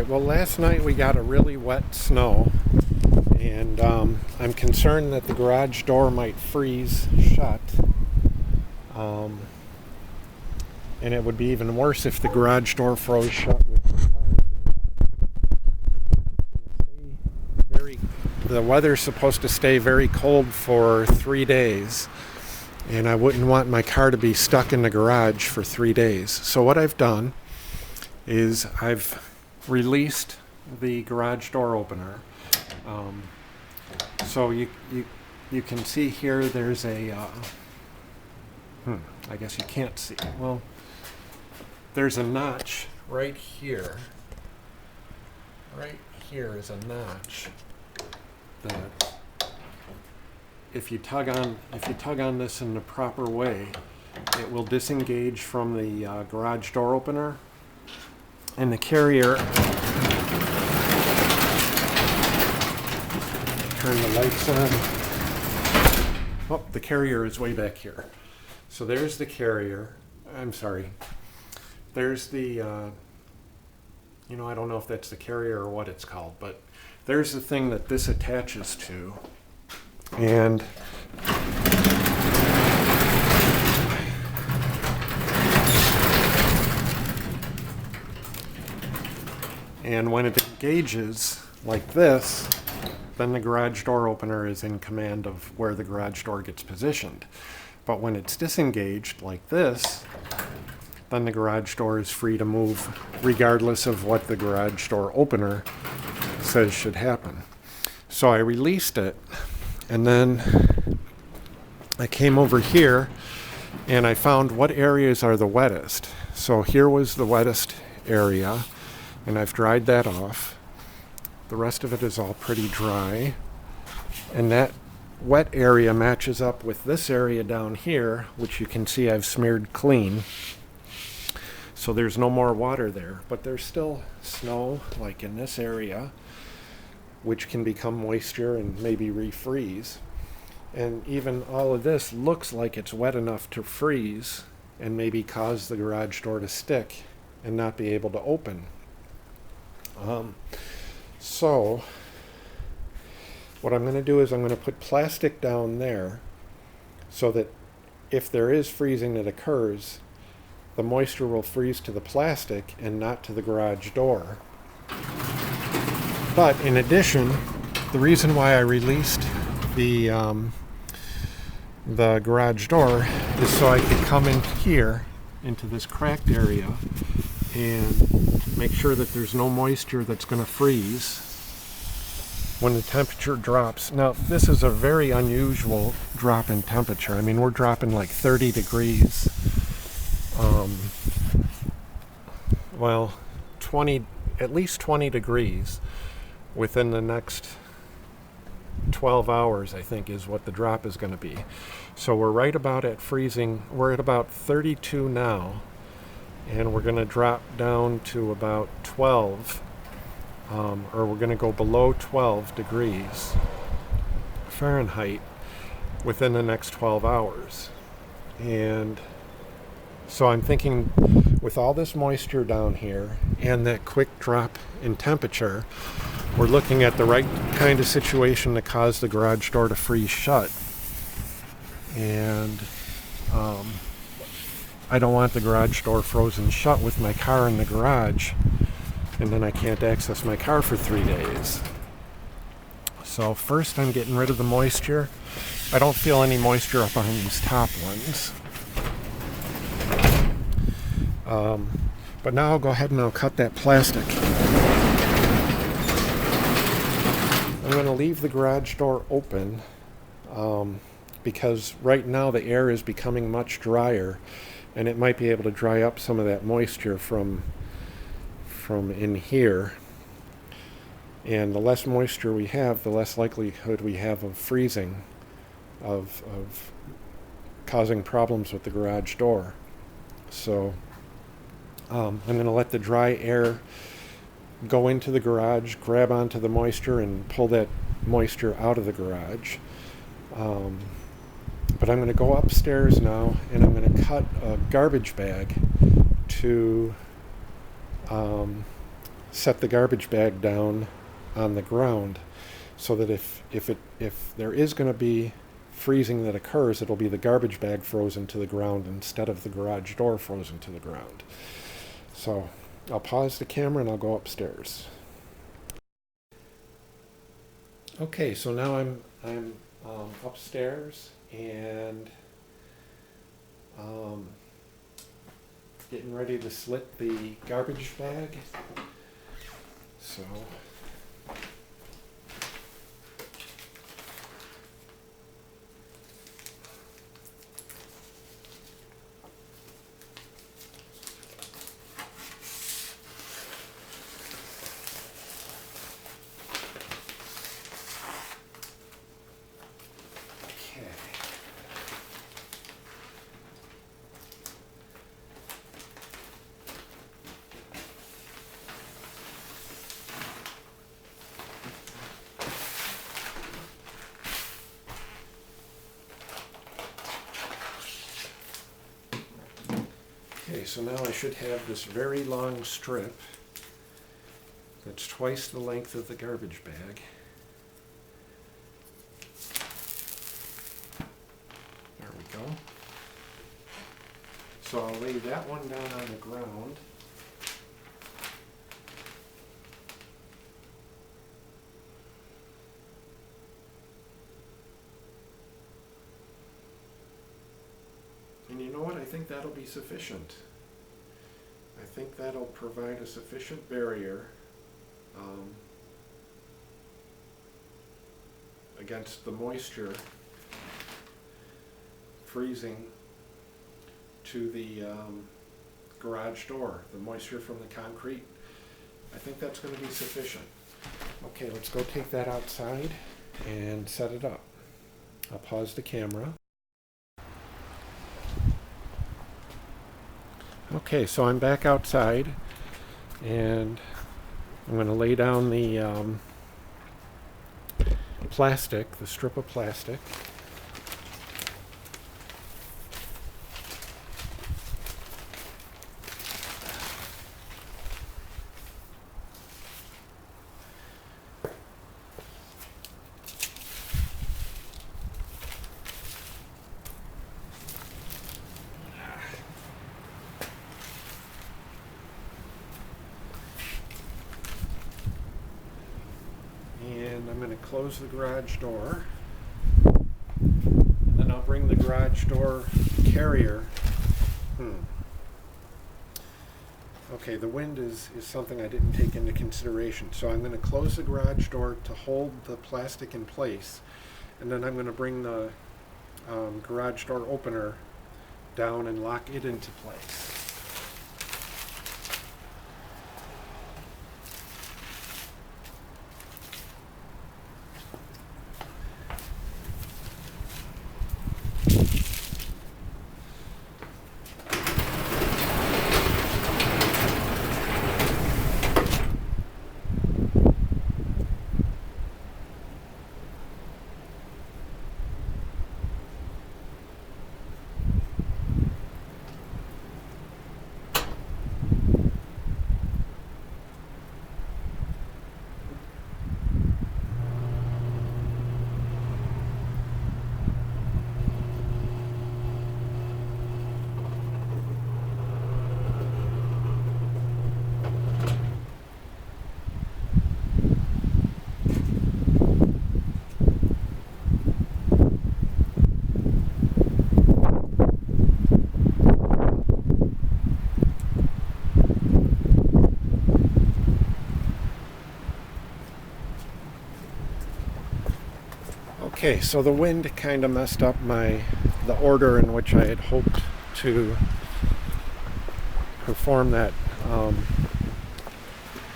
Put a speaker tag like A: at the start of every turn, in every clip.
A: Alright, well, last night we got a really wet snow, and I'm concerned that the garage door might freeze shut. Um, and it would be even worse if the garage door froze shut with the car. The weather's supposed to stay very cold for 3 days, and I wouldn't want my car to be stuck in the garage for 3 days. So what I've done is I've released the garage door opener. So you can see here there's a I guess you can't see. Well, there's a notch right here. Right here is a notch that if you tug on this in the proper way, it will disengage from the garage door opener, and the carrier, turn the lights on. Oh, the carrier is way back here. So there's the carrier. I'm sorry. There's the, I don't know if that's the carrier or what it's called, but there's the thing that this attaches to. And when it engages like this, then the garage door opener is in command of where the garage door gets positioned. But when it's disengaged like this, then the garage door is free to move regardless of what the garage door opener says should happen. So I released it, and then I came over here and I found what areas are the wettest. So here was the wettest area, and I've dried that off. The rest of it is all pretty dry, and that wet area matches up with this area down here, which you can see I've smeared clean. So there's no more water there, but there's still snow like in this area, which can become moisture and maybe refreeze. And even all of this looks like it's wet enough to freeze and maybe cause the garage door to stick and not be able to open. So what I'm going to do is I'm going to put plastic down there so that if there is freezing that occurs, the moisture will freeze to the plastic and not to the garage door. But in addition, the reason why I released the garage door is so I could come in here into this cracked area and make sure that there's no moisture that's going to freeze when the temperature drops. Now, this is a very unusual drop in temperature. I mean, we're dropping like 30 degrees. 20, at least 20 degrees within the next 12 hours, I think, is what the drop is going to be. So we're right about at freezing. We're at about 32 now, and we're going to drop down to about 12, or we're going to go below 12 degrees Fahrenheit within the next 12 hours. And so I'm thinking, with all this moisture down here and that quick drop in temperature, we're looking at the right kind of situation to cause the garage door to freeze shut. And I don't want the garage door frozen shut with my car in the garage, and then I can't access my car for 3 days. So first I'm getting rid of the moisture. I don't feel any moisture up on these top ones. But now I'll go ahead and I'll cut that plastic. I'm going to leave the garage door open because right now the air is becoming much drier, and it might be able to dry up some of that moisture from in here. And the less moisture we have, the less likelihood we have of freezing, of causing problems with the garage door. So I'm going to let the dry air go into the garage, grab onto the moisture, and pull that moisture out of the garage. But I'm going to go upstairs now, and I'm going to cut a garbage bag to set the garbage bag down on the ground so that if there is going to be freezing that occurs, it'll be the garbage bag frozen to the ground instead of the garage door frozen to the ground. So I'll pause the camera and I'll go upstairs. Okay, so now I'm upstairs and getting ready to slit the garbage bag. So okay, so now I should have this very long strip that's twice the length of the garbage bag. There we go. So I'll lay that one down on the ground. And you know what? I think that'll be sufficient. I think that'll provide a sufficient barrier against the moisture freezing to the garage door, the moisture from the concrete. I think that's going to be sufficient. Okay, let's go take that outside and set it up. I'll pause the camera. Okay, so I'm back outside and I'm going to lay down the plastic, the strip of plastic. I'm going to close the garage door, and then I'll bring the garage door carrier. Okay, the wind is something I didn't take into consideration. So I'm going to close the garage door to hold the plastic in place, and then I'm going to bring the garage door opener down and lock it into place. Okay, so the wind kind of messed up the order in which I had hoped to perform that,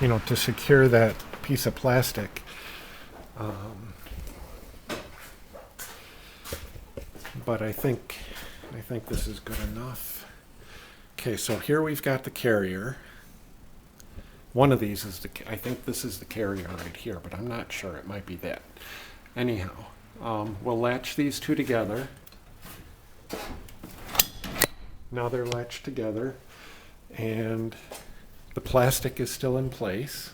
A: to secure that piece of plastic. But I think this is good enough. Okay, so here we've got the carrier. One of these is I think this is the carrier right here, but I'm not sure. It might be that. Anyhow, we'll latch these two together. Now they're latched together, and The plastic is still in place.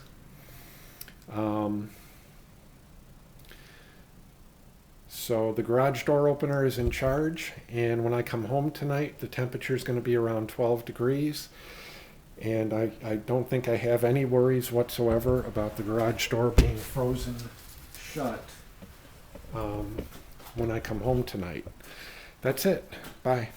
A: So the garage door opener is in charge, and when I come home tonight, the temperature is going to be around 12 degrees. And I don't think I have any worries whatsoever about the garage door being frozen shut when I come home tonight. That's it. Bye.